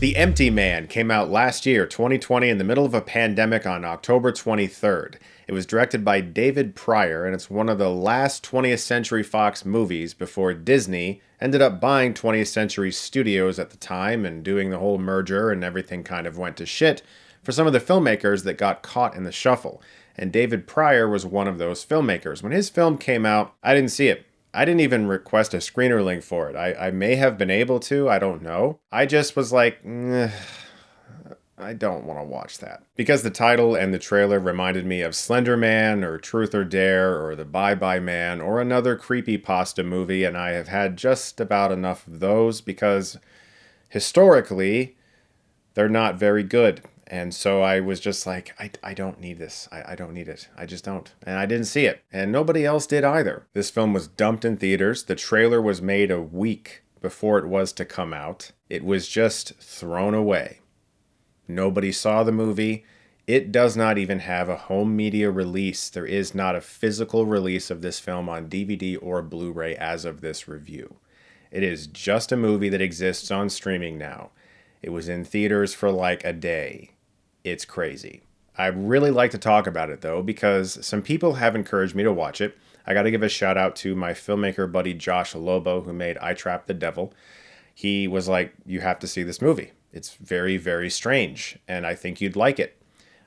The Empty Man came out last year, 2020, in the middle of a pandemic on October 23rd. It was directed by David Pryor, and it's one of the last 20th Century Fox movies before Disney ended up buying 20th Century Studios at the time and doing the whole merger, and everything kind of went to shit for some of the filmmakers that got caught in the shuffle. And David Pryor was one of those filmmakers. When his film came out, I didn't see it. I didn't even request a screener link for it. I may have been able to, I don't know. I just was like, I don't want to watch that. Because the title and the trailer reminded me of Slender Man or Truth or Dare or The Bye Bye Man or another creepypasta movie, and I have had just about enough of those because historically, they're not very good. And so I was just like, I don't need this. I don't need it. I just don't. And I didn't see it. And nobody else did either. This film was dumped in theaters. The trailer was made a week before it was to come out. It was just thrown away. Nobody saw the movie. It does not even have a home media release. There is not a physical release of this film on DVD or Blu-ray as of this review. It is just a movie that exists on streaming now. It was in theaters for like a day. It's crazy. I'd really like to talk about it though, because some people have encouraged me to watch it. I got to give a shout out to my filmmaker buddy Josh Lobo, who made I Trapped the Devil. He was like, you have to see this movie. It's very, very strange, and I think you'd like it.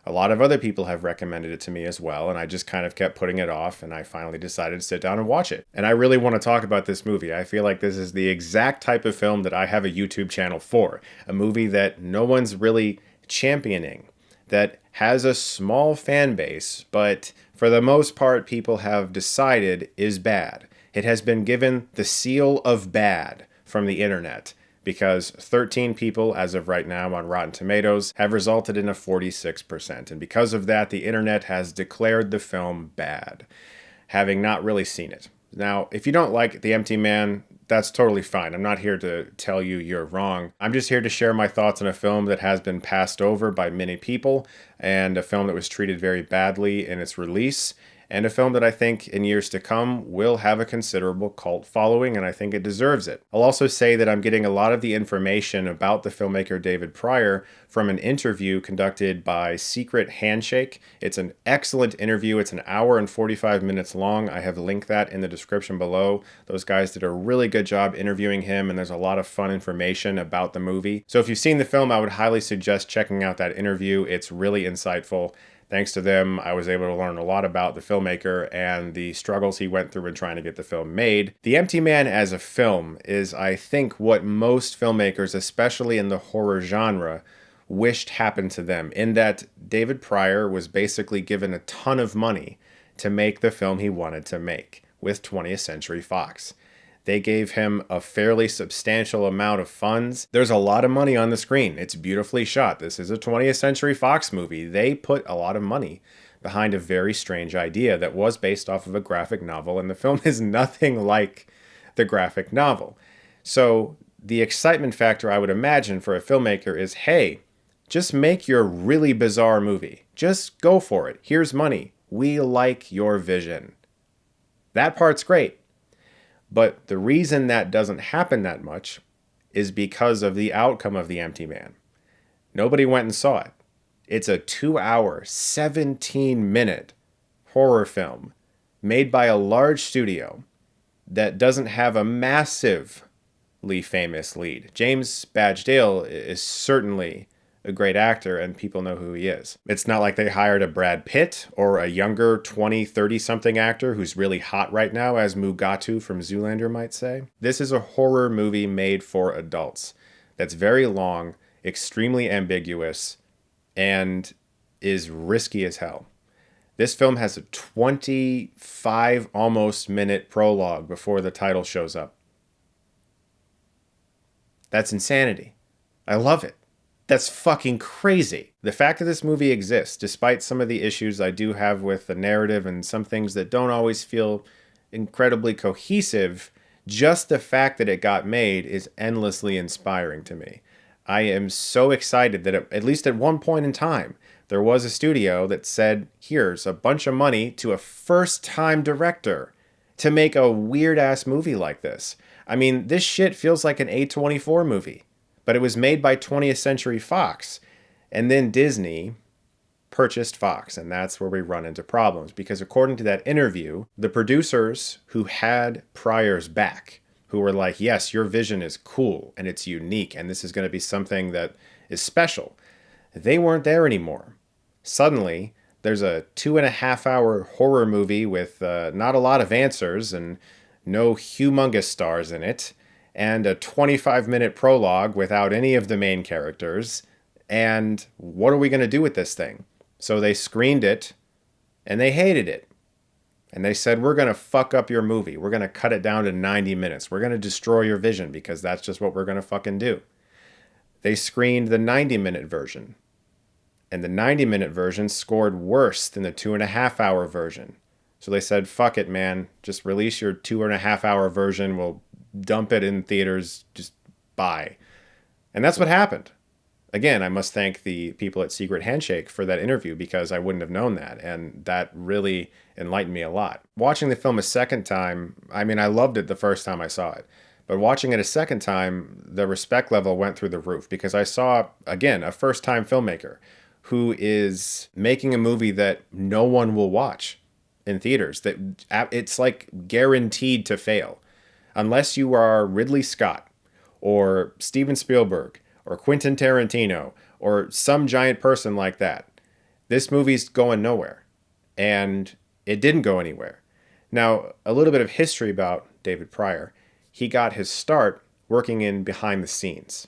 A lot of other people have recommended it to me as well, and I just kind of kept putting it off, and I finally decided to sit down and watch it. And I really want to talk about this movie. I feel like this is the exact type of film that I have a YouTube channel for. A movie that no one's really championing, that has a small fan base, but for the most part, people have decided is bad. It has been given the seal of bad from the internet, because 13 people, as of right now on Rotten Tomatoes, have resulted in a 46%. And because of that, the internet has declared the film bad, having not really seen it. Now, if you don't like The Empty Man, that's totally fine. I'm not here to tell you you're wrong. I'm just here to share my thoughts on a film that has been passed over by many people, and a film that was treated very badly in its release, and a film that I think in years to come will have a considerable cult following, and I think it deserves it. I'll also say that I'm getting a lot of the information about the filmmaker David Pryor from an interview conducted by Secret Handshake. It's an excellent interview. It's an hour and 45 minutes long. I have linked that in the description below. Those guys did a really good job interviewing him, and there's a lot of fun information about the movie. So if you've seen the film, I would highly suggest checking out that interview. It's really insightful. Thanks to them, I was able to learn a lot about the filmmaker and the struggles he went through in trying to get the film made. The Empty Man as a film is, I think, what most filmmakers, especially in the horror genre, wished happened to them, in that David Pryor was basically given a ton of money to make the film he wanted to make with 20th Century Fox. They gave him a fairly substantial amount of funds. There's a lot of money on the screen. It's beautifully shot. This is a 20th Century Fox movie. They put a lot of money behind a very strange idea that was based off of a graphic novel, and the film is nothing like the graphic novel. So the excitement factor, I would imagine, for a filmmaker is, hey, just make your really bizarre movie. Just go for it. Here's money. We like your vision. That part's great. But the reason that doesn't happen that much is because of the outcome of The Empty Man. Nobody went and saw it. It's a 2-hour, 17-minute horror film made by a large studio that doesn't have a massively famous lead. James Badge Dale is certainly a great actor, and people know who he is. It's not like they hired a Brad Pitt or a younger 20, 30-something actor who's really hot right now, as Mugatu from Zoolander might say. This is a horror movie made for adults that's very long, extremely ambiguous, and is risky as hell. This film has a 25 almost minute prologue before the title shows up. That's insanity. I love it. That's fucking crazy. The fact that this movie exists, despite some of the issues I do have with the narrative and some things that don't always feel incredibly cohesive, just the fact that it got made is endlessly inspiring to me. I am so excited that at least at one point in time, there was a studio that said, here's a bunch of money to a first-time director to make a weird-ass movie like this. I mean, this shit feels like an A24 movie. But it was made by 20th Century Fox. And then Disney purchased Fox, and that's where we run into problems. Because according to that interview, the producers who had Pryor's back, who were like, yes, your vision is cool and it's unique and this is going to be something that is special, they weren't there anymore. Suddenly, there's a 2.5 hour horror movie with not a lot of answers and no humongous stars in it, and a 25-minute prologue without any of the main characters. And what are we going to do with this thing? So they screened it and they hated it. And they said, we're going to fuck up your movie. We're going to cut it down to 90 minutes. We're going to destroy your vision because that's just what we're going to fucking do. They screened the 90-minute version. And the 90-minute version scored worse than the 2.5 hour version. So they said, fuck it, man. Just release your 2.5 hour version. We'll dump it in theaters. Just bye. And that's what happened. Again, I must thank the people at Secret Handshake for that interview because I wouldn't have known that. And that really enlightened me a lot. Watching the film a second time, I mean, I loved it the first time I saw it. But watching it a second time, the respect level went through the roof because I saw, again, a first-time filmmaker who is making a movie that no one will watch in theaters. That it's like guaranteed to fail. Unless you are Ridley Scott or Steven Spielberg or Quentin Tarantino, or some giant person like that. This movie's going nowhere. And it didn't go anywhere. Now, a little bit of history about David Pryor. He got his start working in behind the scenes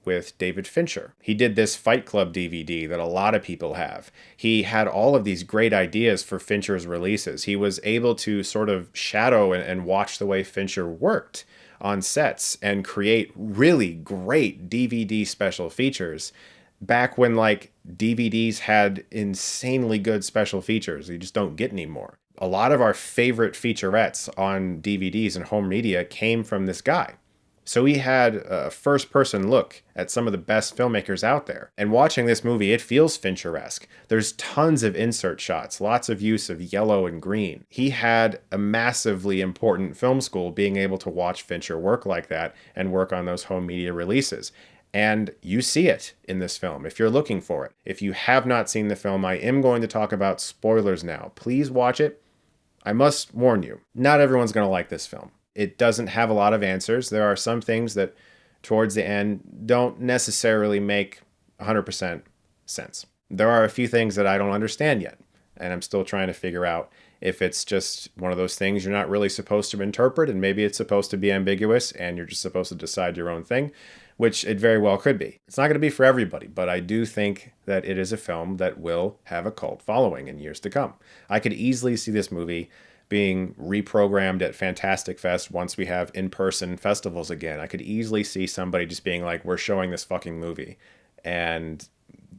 with David Fincher. He did this Fight Club DVD that a lot of people have. He had all of these great ideas for Fincher's releases. He was able to sort of shadow and watch the way Fincher worked on sets and create really great DVD special features back when like DVDs had insanely good special features you just don't get anymore. A lot of our favorite featurettes on DVDs and home media came from this guy. So he had a first-person look at some of the best filmmakers out there. And watching this movie, it feels Fincher-esque. There's tons of insert shots, lots of use of yellow and green. He had a massively important film school being able to watch Fincher work like that and work on those home media releases. And you see it in this film if you're looking for it. If you have not seen the film, I am going to talk about spoilers now. Please watch it. I must warn you, not everyone's going to like this film. It doesn't have a lot of answers. There are some things that towards the end don't necessarily make 100% sense. There are a few things that I don't understand yet, and I'm still trying to figure out if it's just one of those things you're not really supposed to interpret, and maybe it's supposed to be ambiguous and you're just supposed to decide your own thing, which it very well could be. It's not going to be for everybody, but I do think that it is a film that will have a cult following in years to come. I could easily see this movie being reprogrammed at Fantastic Fest once we have in-person festivals again. I could easily see somebody just being like, we're showing this fucking movie, and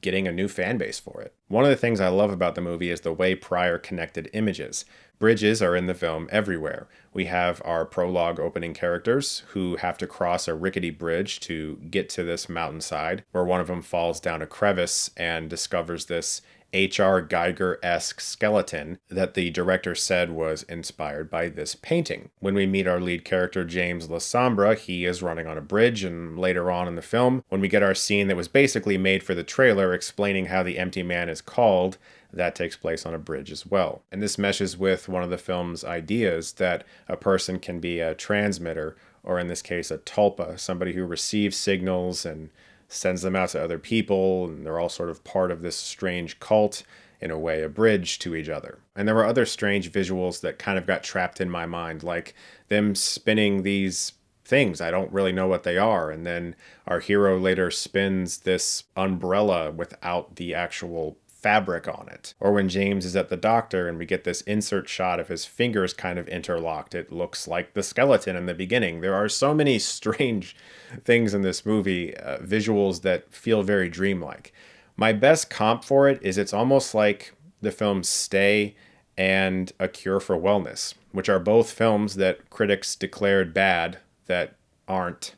getting a new fan base for it. One of the things I love about the movie is the way Pryor connected images. Bridges are in the film everywhere. We have our prologue opening characters who have to cross a rickety bridge to get to this mountainside, where one of them falls down a crevice and discovers this H.R. Geiger-esque skeleton that the director said was inspired by this painting. When we meet our lead character, James Lasombra, he is running on a bridge, and later on in the film, when we get our scene that was basically made for the trailer explaining how the empty man is called, that takes place on a bridge as well. And this meshes with one of the film's ideas that a person can be a transmitter, or in this case, a tulpa, somebody who receives signals and sends them out to other people, and they're all sort of part of this strange cult, in a way, a bridge to each other. And there were other strange visuals that kind of got trapped in my mind, like them spinning these things. I don't really know what they are. And then our hero later spins this umbrella without the actual fabric on it. Or when James is at the doctor and we get this insert shot of his fingers kind of interlocked, it looks like the skeleton in the beginning. There are so many strange things in this movie, visuals that feel very dreamlike. My best comp for it is it's almost like the films Stay and A Cure for Wellness, which are both films that critics declared bad that aren't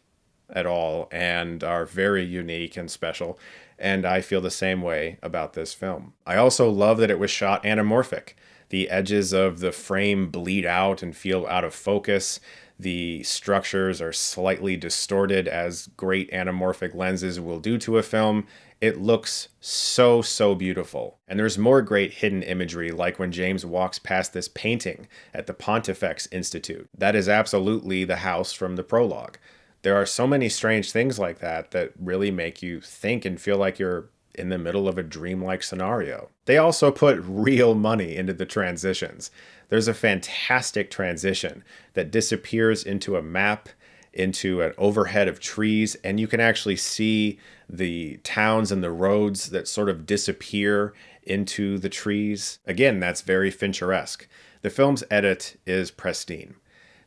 at all and are very unique and special. And I feel the same way about this film. I also love that it was shot anamorphic. The edges of the frame bleed out and feel out of focus. The structures are slightly distorted, as great anamorphic lenses will do to a film. It looks so, so beautiful. And there's more great hidden imagery, like when James walks past this painting at the Pontifex Institute. That is absolutely the house from the prologue. There are so many strange things like that that really make you think and feel like you're in the middle of a dreamlike scenario. They also put real money into the transitions. There's a fantastic transition that disappears into a map, into an overhead of trees, and you can actually see the towns and the roads that sort of disappear into the trees. Again, that's very Fincheresque. The film's edit is pristine.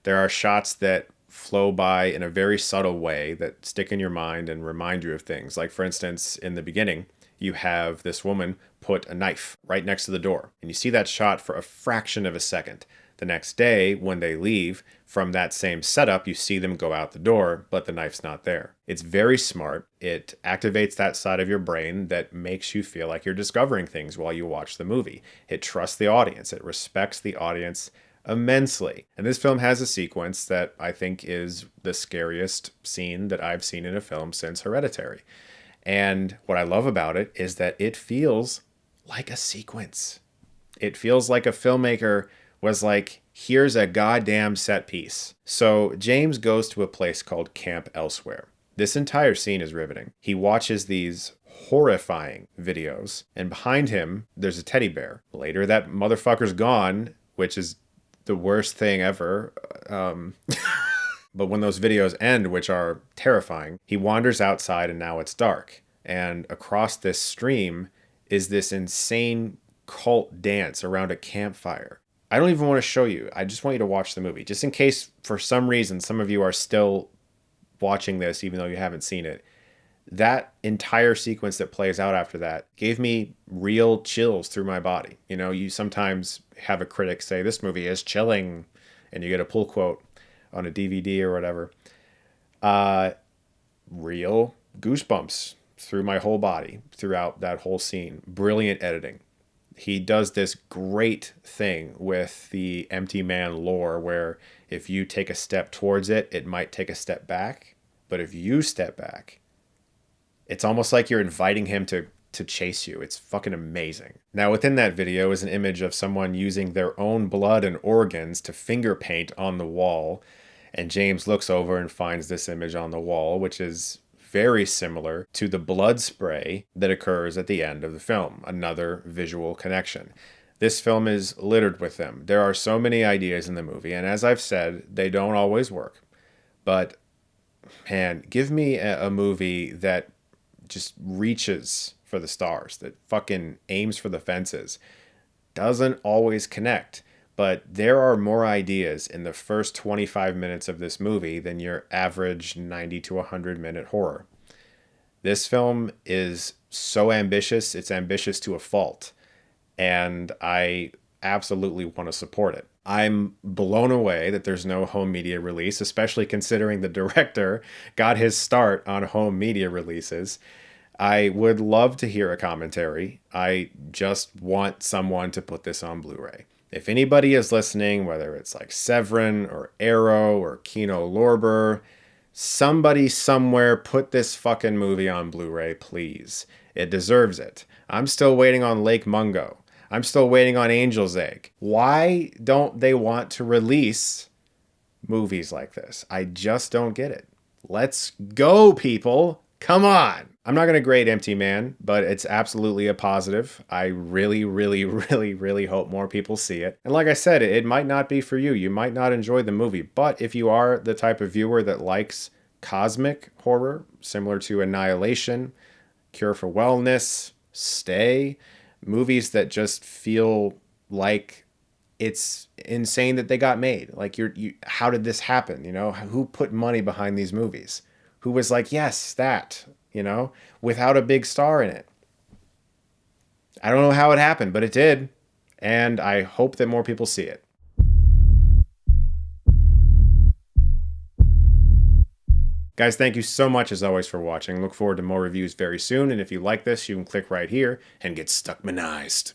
There are shots that flow by in a very subtle way that stick in your mind and remind you of things. Like, for instance, in the beginning, you have this woman put a knife right next to the door, and you see that shot for a fraction of a second. The next day, when they leave from that same setup, you see them go out the door, but the knife's not there. It's very smart. It activates that side of your brain that makes you feel like you're discovering things while you watch the movie. It trusts the audience. It respects the audience immensely. And this film has a sequence that I think is the scariest scene that I've seen in a film since Hereditary. And what I love about it is that it feels like a sequence. It feels like a filmmaker was like, here's a goddamn set piece. So James goes to a place called Camp Elsewhere. This entire scene is riveting. He watches these horrifying videos, and behind him, there's a teddy bear. Later, that motherfucker's gone, which is the worst thing ever. But when those videos end, which are terrifying, he wanders outside and now it's dark. And across this stream is this insane cult dance around a campfire. I don't even want to show you. I just want you to watch the movie. Just in case, for some reason, some of you are still watching this, even though you haven't seen it. That entire sequence that plays out after that gave me real chills through my body. You know, you sometimes have a critic say, this movie is chilling, and you get a pull quote on a DVD or whatever. Real goosebumps through my whole body throughout that whole scene. Brilliant editing. He does this great thing with the empty man lore where if you take a step towards it, it might take a step back. But if you step back, it's almost like you're inviting him to chase you. It's fucking amazing. Now, within that video is an image of someone using their own blood and organs to finger paint on the wall. And James looks over and finds this image on the wall, which is very similar to the blood spray that occurs at the end of the film. Another visual connection. This film is littered with them. There are so many ideas in the movie, and as I've said, they don't always work. But, man, give me a movie that just reaches for the stars, that fucking aims for the fences. Doesn't always connect, but there are more ideas in the first 25 minutes of this movie than your average 90 to 100 minute horror. This film is so ambitious, it's ambitious to a fault, and I absolutely want to support it. I'm blown away that there's no home media release, especially considering the director got his start on home media releases. I would love to hear a commentary. I just want someone to put this on Blu-ray. If anybody is listening, whether it's like Severin or Arrow or Kino Lorber, somebody somewhere put this fucking movie on Blu-ray, please. It deserves it. I'm still waiting on Lake Mungo. I'm still waiting on Angel's Egg. Why don't they want to release movies like this? I just don't get it. Let's go, people. Come on. I'm not going to grade Empty Man, but it's absolutely a positive. I really, really, really, really hope more people see it. And like I said, it might not be for you. You might not enjoy the movie. But if you are the type of viewer that likes cosmic horror, similar to Annihilation, Cure for Wellness, Stay, movies that just feel like it's insane that they got made. Like, how did this happen? You know, who put money behind these movies? Who was like, yes, that, you know, without a big star in it. I don't know how it happened, but it did. And I hope that more people see it. Guys, thank you so much as always for watching. Look forward to more reviews very soon. And if you like this, you can click right here and get Stuckmanized.